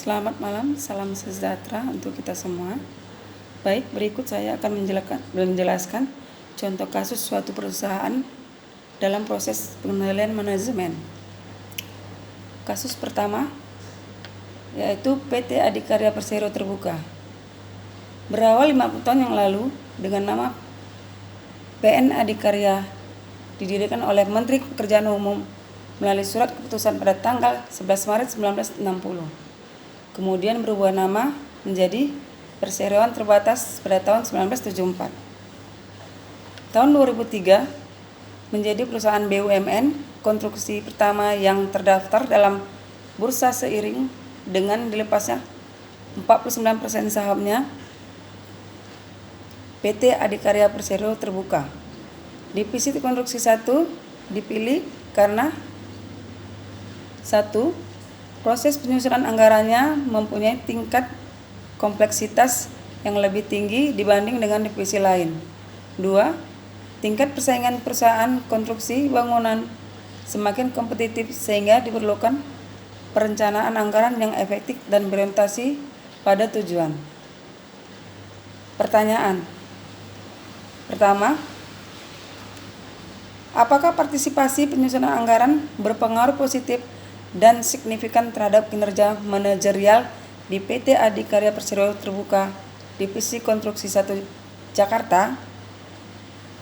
Selamat malam, salam sejahtera untuk kita semua. Baik, berikut saya akan menjelaskan contoh kasus suatu perusahaan dalam proses pengendalian manajemen. Kasus pertama yaitu PT Adikarya Persero Terbuka. Berawal 50 tahun yang lalu dengan nama PN Adikarya, didirikan oleh Menteri Pekerjaan Umum melalui surat keputusan pada tanggal 11 Maret 1960. Kemudian berubah nama menjadi Perseroan Terbatas pada tahun 1974. Tahun 2003 menjadi perusahaan BUMN konstruksi pertama yang terdaftar dalam bursa seiring dengan dilepasnya 49% sahamnya PT Adikarya Persero Terbuka. Divisi konstruksi 1 dipilih karena 1. Proses penyusunan anggarannya mempunyai tingkat kompleksitas yang lebih tinggi dibanding dengan divisi lain. 2. Tingkat persaingan perusahaan konstruksi bangunan semakin kompetitif sehingga diperlukan perencanaan anggaran yang efektif dan berorientasi pada tujuan. Pertanyaan. Pertama, apakah partisipasi penyusunan anggaran berpengaruh positif dan signifikan terhadap kinerja manajerial di PT Adikarya Persero Terbuka Divisi Konstruksi 1 Jakarta?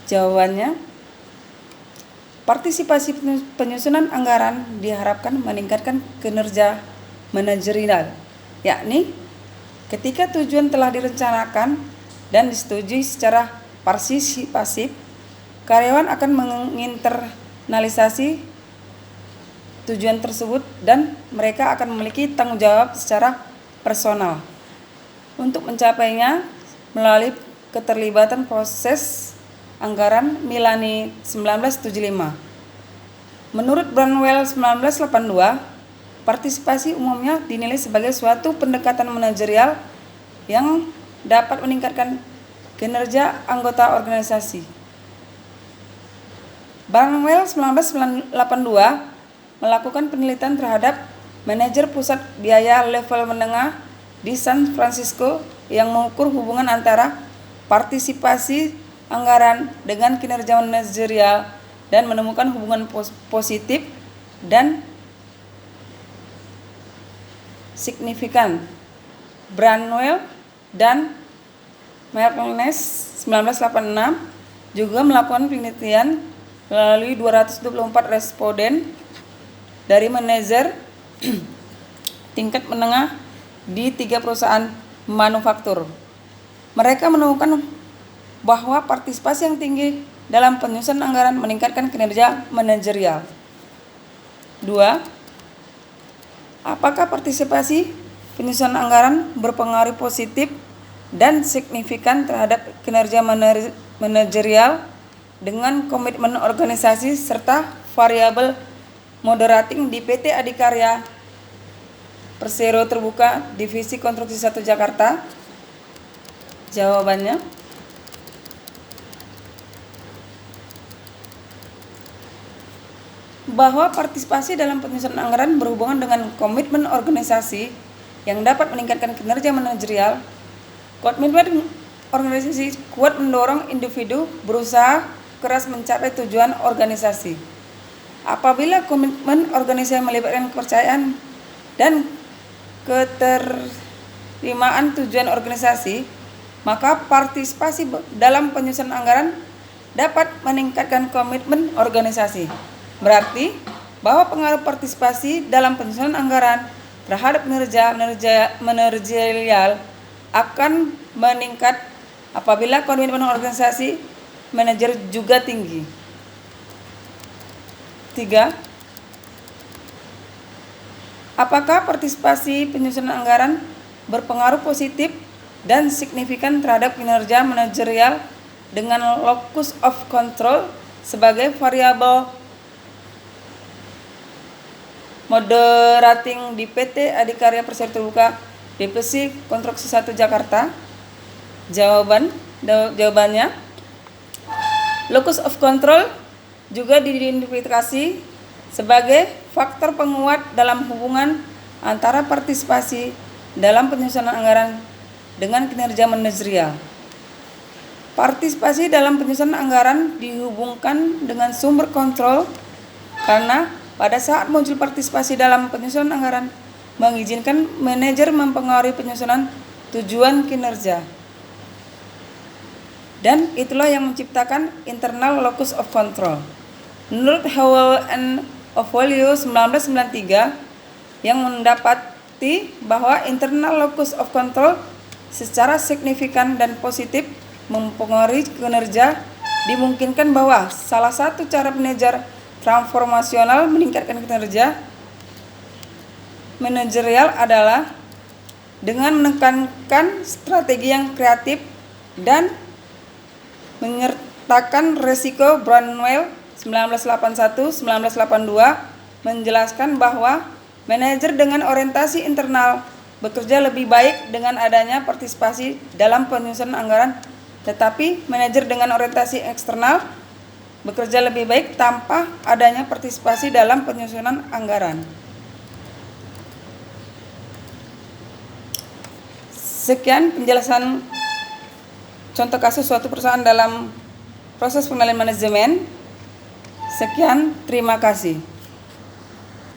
Jawabannya, partisipasi penyusunan anggaran diharapkan meningkatkan kinerja manajerial, yakni ketika tujuan telah direncanakan dan disetujui secara partisipasif, karyawan akan menginternalisasi tujuan tersebut dan mereka akan memiliki tanggung jawab secara personal untuk mencapainya melalui keterlibatan proses anggaran Milani 1975. Menurut Branwell 1982, partisipasi umumnya dinilai sebagai suatu pendekatan manajerial yang dapat meningkatkan kinerja anggota organisasi. Branwell 1982 melakukan penelitian terhadap manajer pusat biaya level menengah di San Francisco yang mengukur hubungan antara partisipasi anggaran dengan kinerja manajerial dan menemukan hubungan positif dan signifikan. Branwell dan Merkles 1986 juga melakukan penelitian melalui 224 responden dari manajer tingkat menengah di 3 perusahaan manufaktur. Mereka menemukan bahwa partisipasi yang tinggi dalam penyusunan anggaran meningkatkan kinerja manajerial. 2. Apakah partisipasi penyusunan anggaran berpengaruh positif dan signifikan terhadap kinerja manajerial dengan komitmen organisasi serta variabel moderating di PT Adikarya Persero Terbuka Divisi Konstruksi 1 Jakarta? Jawabannya, bahwa partisipasi dalam penyusunan anggaran berhubungan dengan komitmen organisasi yang dapat meningkatkan kinerja manajerial. Komitmen organisasi kuat mendorong individu berusaha keras mencapai tujuan organisasi. Apabila komitmen organisasi melibatkan kepercayaan dan keterlimaan tujuan organisasi, maka partisipasi dalam penyusunan anggaran dapat meningkatkan komitmen organisasi. Berarti bahwa pengaruh partisipasi dalam penyusunan anggaran terhadap kinerja manajerial akan meningkat apabila komitmen organisasi manajer juga tinggi. 3. Apakah partisipasi penyusunan anggaran berpengaruh positif dan signifikan terhadap kinerja manajerial dengan locus of control sebagai variabel moderating di PT Adikarya Persero Terbuka Divisi Konstruksi 1 Jakarta? Jawabannya, locus of control juga diidentifikasi sebagai faktor penguat dalam hubungan antara partisipasi dalam penyusunan anggaran dengan kinerja manajerial. Partisipasi dalam penyusunan anggaran dihubungkan dengan sumber kontrol karena pada saat muncul partisipasi dalam penyusunan anggaran mengizinkan manajer mempengaruhi penyusunan tujuan kinerja. Dan itulah yang menciptakan internal locus of control. Menurut Howell and Ovolio 1993 yang mendapati bahwa internal locus of control secara signifikan dan positif mempengaruhi kinerja, dimungkinkan bahwa salah satu cara manajer transformasional meningkatkan kinerja manajerial adalah dengan menekankan strategi yang kreatif dan menyertakan resiko. Brownwell 1981-1982 menjelaskan bahwa manajer dengan orientasi internal bekerja lebih baik dengan adanya partisipasi dalam penyusunan anggaran, tetapi manajer dengan orientasi eksternal bekerja lebih baik tanpa adanya partisipasi dalam penyusunan anggaran. Sekian penjelasan contoh kasus suatu perusahaan dalam proses pengendalian manajemen. Sekian, terima kasih.